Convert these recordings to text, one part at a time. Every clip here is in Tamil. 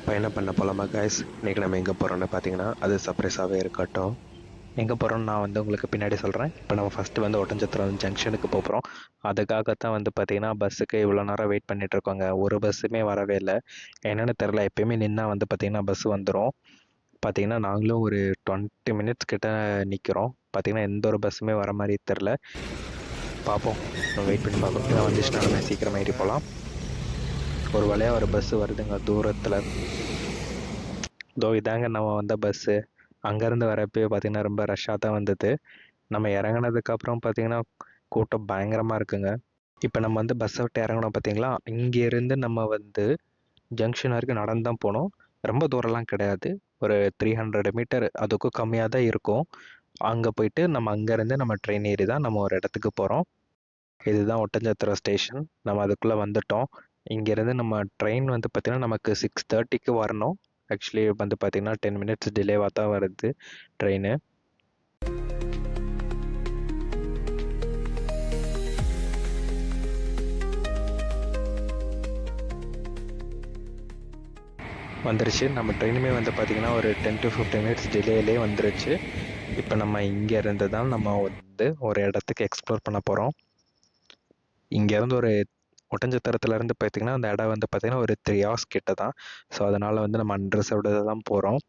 பயணம் பண்ண போகலாமா கைஸ்? இன்றைக்கி நம்ம எங்கே போகிறோம்னு பார்த்தீங்கன்னா, அது சர்ப்ரைஸாகவே இருக்கட்டும். எங்கே போகிறோம்னு நான் உங்களுக்கு பின்னாடி சொல்கிறேன். இப்போ நம்ம ஃபஸ்ட்டு ஒட்டன்சத்திரம் ஜங்ஷனுக்கு போகிறோம். அதுக்காகத்தான் பார்த்தீங்கன்னா, பஸ்ஸுக்கு இவ்வளோ நேரம் வெயிட் பண்ணிகிட்ருக்கோங்க. ஒரு பஸ்ஸுமே வரவே இல்லை. என்னென்னு தெரில. எப்பயுமே நின்னா பார்த்தீங்கன்னா பஸ் வந்துடும். பார்த்தீங்கன்னா நாங்களும் ஒரு 20 மினிட்ஸ் கிட்ட நிற்கிறோம். பார்த்தீங்கன்னா எந்த ஒரு பஸ்ஸுமே வர மாதிரி தெரில. பார்ப்போம், நம்ம வெயிட் பண்ணி பார்ப்போம். இதை வந்துச்சுன்னா நம்ம சீக்கிரமாக ஏறி போகலாம். ஒரு வழியாக ஒரு பஸ்ஸு வருதுங்க தூரத்தில். இதாங்க நம்ம வந்த பஸ்ஸு. அங்கேருந்து வரப்பயே பார்த்தீங்கன்னா ரொம்ப ரஷ்ஷாக தான் வந்தது. நம்ம இறங்குனதுக்கப்புறம் பார்த்தீங்கன்னா கூட்டம் பயங்கரமாக இருக்குங்க. இப்போ நம்ம பஸ்ஸை விட்டு இறங்கணும் பார்த்தீங்களா, இங்கேருந்து நம்ம ஜங்ஷன் வரைக்கும் நடந்து தான் போகணும். ரொம்ப தூரம்லாம் கிடையாது. ஒரு 300 மீட்டர் அதுக்கும் கம்மியாக தான் இருக்கும். அங்கே போயிட்டு நம்ம அங்கேருந்து நம்ம ட்ரெயின் ஏறி தான் நம்ம ஒரு இடத்துக்கு போகிறோம். இதுதான் ஒட்டன்சத்திரம் ஸ்டேஷன். நம்ம அதுக்குள்ளே வந்துட்டோம். இங்கேருந்து நம்ம ட்ரெயின் பார்த்தீங்கன்னா நமக்கு 6:30க்கு வரணும். ஆக்சுவலி பார்த்தீங்கன்னா 10 மினிட்ஸ் டிலேவாக தான் வருது ட்ரெயின். வந்துருச்சு. நம்ம ட்ரெயினுமே பார்த்தீங்கன்னா ஒரு 10 to 15 மினிட்ஸ் டிலேலே வந்துருச்சு. இப்போ நம்ம இங்கே இருந்து தான் நம்ம ஒரு இடத்துக்கு எக்ஸ்ப்ளோர் பண்ண போகிறோம். இங்கேருந்து ஒரு ஒட்டன்சத்திரத்துலேருந்து பார்த்தீங்கன்னா அந்த இடம் பார்த்தீங்கன்னா ஒரு 3 hours கிட்ட தான். ஸோ அதனால் நம்ம அன்ரிசர்வ்டு தான் போகிறோம்.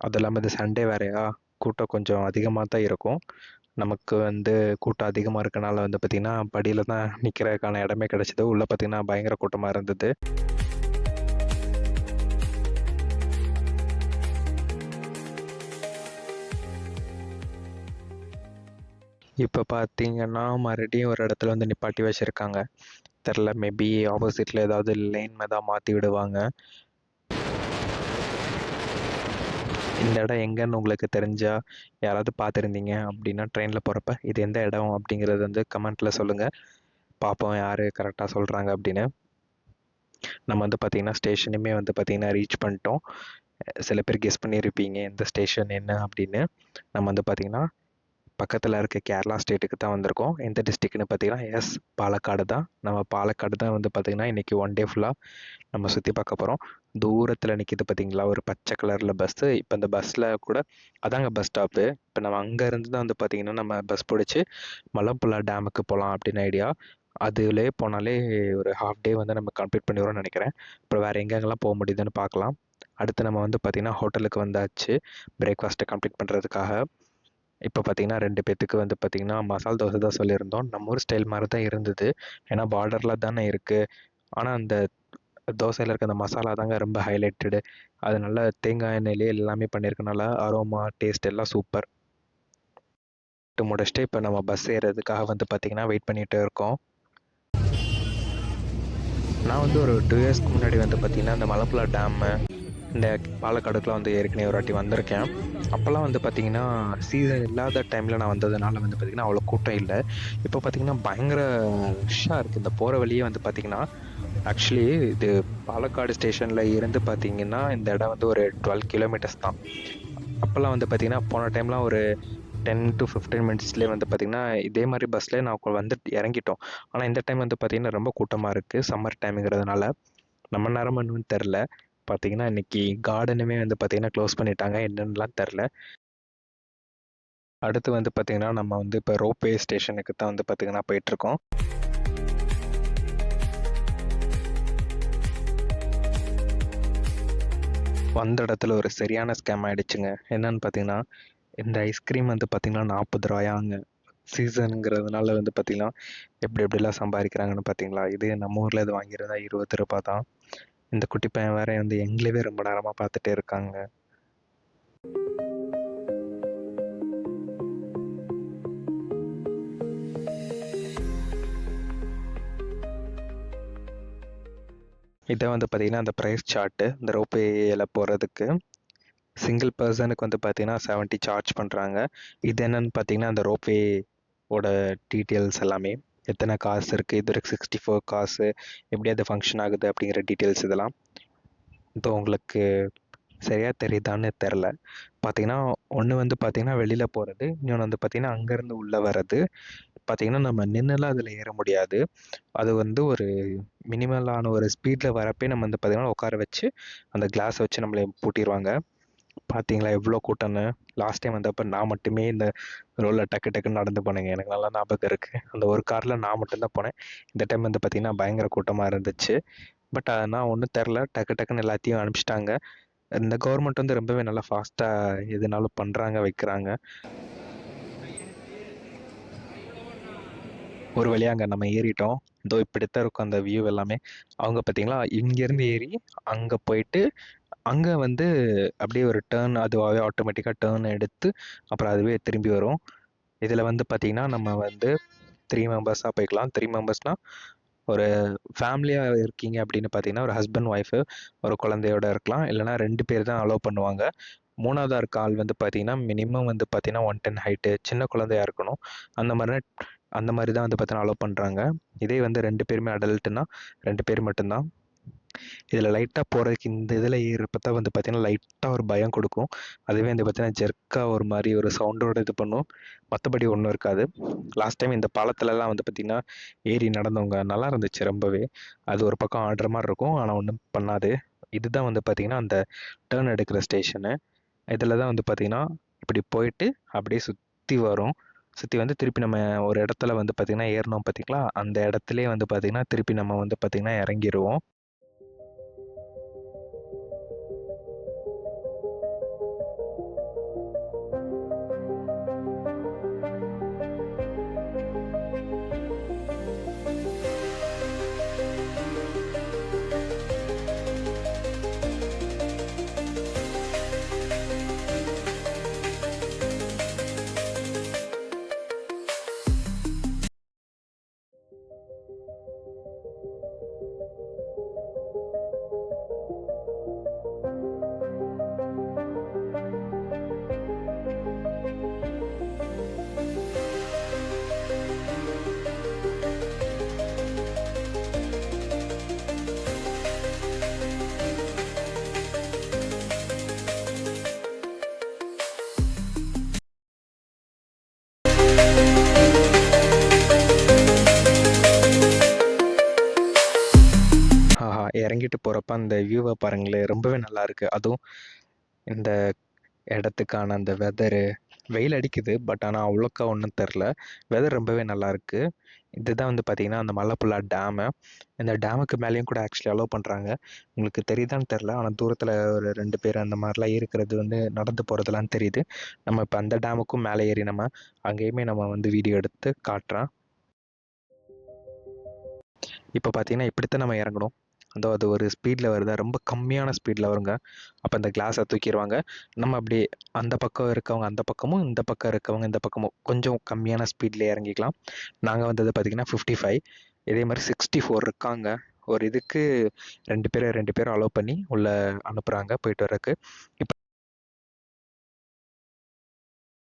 அது இல்லாமல் இது சண்டே வேறையா, கூட்டம் கொஞ்சம் அதிகமாக தான் இருக்கும். நமக்கு கூட்டம் அதிகமாக இருக்கனால பார்த்திங்கன்னா படியில் தான் நிற்கிறதுக்கான இடமே கிடச்சிது. உள்ளே பார்த்திங்கன்னா பயங்கர கூட்டமாக இருந்தது. இப்போ பார்த்தீங்கன்னா மறுபடியும் ஒரு இடத்துல நிப்பாட்டி வச்சுருக்காங்க. தெரில, மேபி ஆப்போசிட்டில் ஏதாவது லைன் தான் மாற்றி விடுவாங்க. இந்த இடம் எங்கன்னு உங்களுக்கு தெரிஞ்சா, யாராவது பார்த்துருந்தீங்க அப்படின்னா ட்ரெயினில் போகிறப்ப இது எந்த இடம் அப்படிங்கிறது கமெண்ட்டில் சொல்லுங்கள். பார்ப்போம் யார் கரெக்டாக சொல்கிறாங்க அப்படின்னு. நம்ம பார்த்தீங்கன்னா ஸ்டேஷனுமே பார்த்தீங்கன்னா ரீச் பண்ணிட்டோம். சில பேர் கெஸ் பண்ணியிருப்பீங்க எந்த ஸ்டேஷன் என்ன அப்படின்னு. நம்ம பார்த்தீங்கன்னா பக்கத்தில் இருக்க கேரளா ஸ்டேட்டுக்கு தான் வந்திருக்கோம். எந்த டிஸ்ட்ரிக்ட்னு பார்த்தீங்கன்னா பாலக்காடு தான். நம்ம பாலக்காடு தான் பார்த்தீங்கன்னா இன்றைக்கி ஒன் டே ஃபுல்லாக நம்ம சுற்றி பார்க்க போகிறோம். தூரத்தில் நிற்கிது பார்த்தீங்களா ஒரு பச்சை கலரில் பஸ்ஸு. இப்போ இந்த பஸ்ஸில் கூட அதாங்க பஸ் ஸ்டாப்பு. இப்போ நம்ம அங்கேருந்து தான் பார்த்தீங்கன்னா நம்ம பஸ் பிடிச்சி மலம்புழா டேமுக்கு போகலாம் அப்படின்னு ஐடியா. அதிலே போனாலே ஒரு ஹாஃப் டே நம்ம கம்ப்ளீட் பண்ணிடுவோம்னு நினைக்கிறேன். அப்புறம் வேறு எங்கெங்கெல்லாம் போக முடியுதுன்னு பார்க்கலாம். அடுத்து நம்ம பார்த்திங்கன்னா ஹோட்டலுக்கு வந்தாச்சு பிரேக்ஃபாஸ்ட்டை கம்ப்ளீட் பண்ணுறதுக்காக. இப்போ பார்த்தீங்கன்னா 2 பேத்துக்கு பார்த்தீங்கன்னா மசால் தோசை தான் சொல்லியிருந்தோம். நம்ம ஊர் ஸ்டைல் மாதிரி தான் இருந்தது. ஏன்னா பார்டரில் தானே இருக்குது. ஆனால் அந்த தோசையில் இருக்க அந்த மசாலா தாங்க ரொம்ப ஹைலைட்டடு. அது நல்லா தேங்காய் எண்ணெயிலே எல்லாமே பண்ணியிருக்கனால அரோமா டேஸ்ட் எல்லாம் சூப்பர். முடிச்சுட்டு இப்போ நம்ம பஸ் ஏறுறதுக்காக பார்த்தீங்கன்னா வெயிட் பண்ணிகிட்டே இருக்கோம். நான் ஒரு 2 இயர்ஸ்க்கு முன்னாடி பார்த்தீங்கன்னா இந்த மலம்புழா டேம்மு இந்த பாலக்காடுக்குலாம் ஏற்கனவே ஒரு வாட்டி வந்திருக்கேன். அப்போல்லாம் பார்த்தீங்கன்னா சீசன் இல்லாத டைமில் நான் வந்ததுனால பார்த்தீங்கன்னா அவ்வளோ கூட்டம் இல்லை. இப்போ பார்த்தீங்கன்னா பயங்கர ரஷ்ஷாக இருக்குது. இந்த போகிற வழியே பார்த்தீங்கன்னா ஆக்சுவலி இது பாலக்காடு ஸ்டேஷனில் இருந்து பார்த்தீங்கன்னா இந்த இடம் ஒரு 12 கிலோமீட்டர்ஸ் தான். அப்போல்லாம் பார்த்தீங்கன்னா போன டைம்லாம் ஒரு 10 to 15 மினிட்ஸ்லேயே பார்த்தீங்கன்னா இதே மாதிரி பஸ்லேயே நான் இறங்கிட்டோம். ஆனால் இந்த டைம் பார்த்தீங்கன்னா ரொம்ப கூட்டமாக இருக்குது. சம்மர் டைமுங்கிறதுனால நம்ம நேரம் என்னன்னு தெரில. பார்த்தீங்கன்னா இன்றைக்கி கார்டனுமே பார்த்தீங்கன்னா க்ளோஸ் பண்ணிட்டாங்க, என்னன்னுலாம் தெரில. அடுத்து பார்த்தீங்கன்னா நம்ம இப்போ ரோப்வே ஸ்டேஷனுக்கு தான் பார்த்தீங்கன்னா போயிட்டுருக்கோம். வந்த இடத்துல ஒரு சரியான ஸ்கேம் ஆகிடுச்சுங்க. என்னன்னு பார்த்தீங்கன்னா இந்த ஐஸ்கிரீம் பார்த்தீங்கன்னா 40 ரூபாயாங்க. சீசனுங்கிறதுனால பார்த்தீங்கன்னா எப்படிலாம் சம்பாதிக்கிறாங்கன்னு பார்த்தீங்களா. இது நம்ம ஊரில் இது வாங்கியிருந்தா 20 ரூபாய் தான். இந்த குட்டி பையன் வேற எங்களவே ரொம்ப நேரமாக பார்த்துட்டே இருக்காங்க. இதை பார்த்தீங்கன்னா அந்த ப்ரைஸ் சார்ட்டு இந்த ரோப்வேல போகிறதுக்கு சிங்கிள் பர்சனுக்கு பார்த்தீங்கன்னா 70 சார்ஜ் பண்ணுறாங்க. இது என்னன்னு பார்த்தீங்கன்னா அந்த ரோப்வேவோட டீட்டெயில்ஸ் எல்லாமே, எத்தனை காசு இருக்குது, இது வரைக்கும் 64 காசு, எப்படி அது ஃபங்க்ஷன் ஆகுது அப்படிங்கிற டீட்டெயில்ஸ் இதெல்லாம். உங்களுக்கு சரியா தெரியுதான்னு தெரில. பார்த்தீங்கன்னா, ஒண்ணு வந்து பார்த்தீங்கன்னா, வெளியில போறது. இன்னொன்னு வந்து பார்த்தீங்கன்னா, அங்கருந்து உள்ள வர்றது. பார்த்தீங்கன்னா, நம்ம நின்னுலாம் அதில ஏற முடியாது. அது வந்து ஒரு மினிமலான ஒரு ஸ்பீட்ல வரப்பயே நம்ம வந்து பார்த்தீங்கன்னா, உட்கார வச்சு, அந்த கிளாஸ வச்சு நம்மள பூட்டிருவாங்க. பார்த்தீங்களா எவ்ளோ கூட்டம்னு? லாஸ்ட் டைம் வந்தப்ப நான் மட்டுமே இந்த ரோல டக்கு டக்குன்னு நடந்து போனேங்க. எனக்கு நல்லா ஞாபகம் இருக்கு. அந்த ஒரு கார்ல நான் மட்டும் தான் போனேன். இந்த டைம் வந்து பார்த்தீங்கன்னா, பயங்கர கூட்டமா இருந்துச்சு. பட் ஆனா ஒண்ணும் தெர்ல. டக்கு டக்குன்னு எல்லாத்தையும் அனுப்பிச்சுட்டாங்க. இந்த கவர்மெண்ட் வந்து ரொம்பவே நல்லா ஃபாஸ்ட்டா எதுனாலும் பண்றாங்க, வைக்கிறாங்க. ஒரு வழியா அங்க நம்ம ஏறிட்டோம். இதோ இப்படித்தான் இருக்கும் அந்த வியூ எல்லாமே. அவங்க பார்த்தீங்களா, இங்கேருந்து ஏறி அங்க போயிட்டு, அங்க வந்து அப்படியே ஒரு டர்ன் அதுவாவே ஆட்டோமேட்டிக்கா டர்ன் எடுத்து, அப்புறம் அதுவே திரும்பி வரும். இதுல வந்து பார்த்தீங்கன்னா, நம்ம வந்து 3 மெம்பர்ஸா போய்க்கலாம். 3 மெம்பர்ஸ்னா, ஒரு ஃபேமிலியா இருக்கீங்க அப்படின்னு பார்த்தீங்கன்னா, ஒரு ஹஸ்பண்ட், ஒய்ஃப், ஒரு குழந்தையோட இருக்கலாம். இல்லன்னா 2 பேர் தான் அலோவ் பண்ணுவாங்க. 3வதா இருக்க ஆள் வந்து பார்த்தீங்கன்னா, மினிமம் வந்து பார்த்தீங்கன்னா 110 ஹைட்டு, சின்ன குழந்தையா இருக்கணும். அந்த மாரி தான் வந்து பார்த்தீங்கன்னா அலோவ் பண்றாங்க. இதே வந்து 2 பேருமே அடல்ட்னா 2 பேர் மட்டும் தான். இதில லைட்டா போறதுக்கு இந்த இதில ஏறுறப்ப தான் வந்து பார்த்தீங்கன்னா, லைட்டா ஒரு பயம் குடுக்கும். அதுவே வந்து பார்த்தீங்கன்னா, ஜெர்க்கா ஒரு மாரி ஒரு சவுண்டோட இது பண்ணும். மத்தபடி ஒண்ணும் இருக்காது. லாஸ்ட் டைம் இந்த பாலத்துலலாம் வந்து பார்த்தீங்கன்னா, ஏறி நடந்தவங்க நல்லா இருந்துச்சு ரொம்பவே. அது ஒரு பக்கம் ஆடுற மாரி இருக்கும். ஆனா ஒண்ணும் பண்ணாது. இதுதான் வந்து பார்த்தீங்கன்னா, அந்த டர்ன் எடுக்கிற ஸ்டேஷனு. இதில தான் வந்து பார்த்தீங்கன்னா, இப்படி போயிட்டு அப்படியே சுத்தி வரும். சுத்தி வந்து திருப்பி நம்ம ஒரு இடத்துல வந்து பார்த்தீங்கன்னா, ஏறுனோம் பார்த்தீங்களா? அந்த இடத்திலேயே வந்து பார்த்தீங்கன்னா, திருப்பி நம்ம வந்து பார்த்தீங்கன்னா இறங்கிருவோம். ஆஹா! இறங்கிட்டு போறப்ப அந்த வியூவ பாருங்களேன்! ரொம்பவே நல்லா இருக்கு. அதுவும் இந்த இடத்துக்கான அந்த வெதரு, வெயில் அடிக்குது. பட் ஆனா அவ்வளோக்கா ஒண்ணும் தெர்ல. வெதர் ரொம்பவே நல்லா இருக்கு. இதுதான் வந்து பார்த்தீங்கன்னா, அந்த மலப்புழா டேமு. இந்த டேமுக்கு மேலேயும் கூட ஆக்சுவலி அலோவ் பண்றாங்க. உங்களுக்கு தெரியுதான்னு தெர்ல. ஆனா தூரத்தில ஒரு 2 பேர் அந்த மாரிலாம் இருக்கிறது வந்து நடந்து போறதெல்லாம் தெரியுது. நம்ம இப்ப அந்த டேமுக்கும் மேலே ஏறி நம்ம அங்கேயுமே நம்ம வந்து வீடியோ எடுத்து காட்டுறேன். இப்ப பார்த்தீங்கன்னா, இப்படித்தான் நம்ம இறங்கணும். அதோ அது ஒரு ஸ்பீட்ல வருதா, ரொம்ப கம்மியான ஸ்பீட்ல வருங்க. அப்ப அந்த கிளாஸ தூக்கிருவாங்க. நம்ம அப்படியே அந்த பக்கம் இருக்கவங்க அந்த பக்கமும், இந்த பக்கம் இருக்கவங்க இந்த பக்கமும் கொஞ்சம் கம்மியான ஸ்பீட்ல இறங்கிக்கலாம். நாங்க வந்தது பார்த்தீங்கன்னா 55. இதே மாரி 64 இருக்காங்க. ஒரு இதுக்கு 2 பேர அலோவ் பண்ணி உள்ள அனுப்புறாங்க போயிட்டு வரக்கு. இப்ப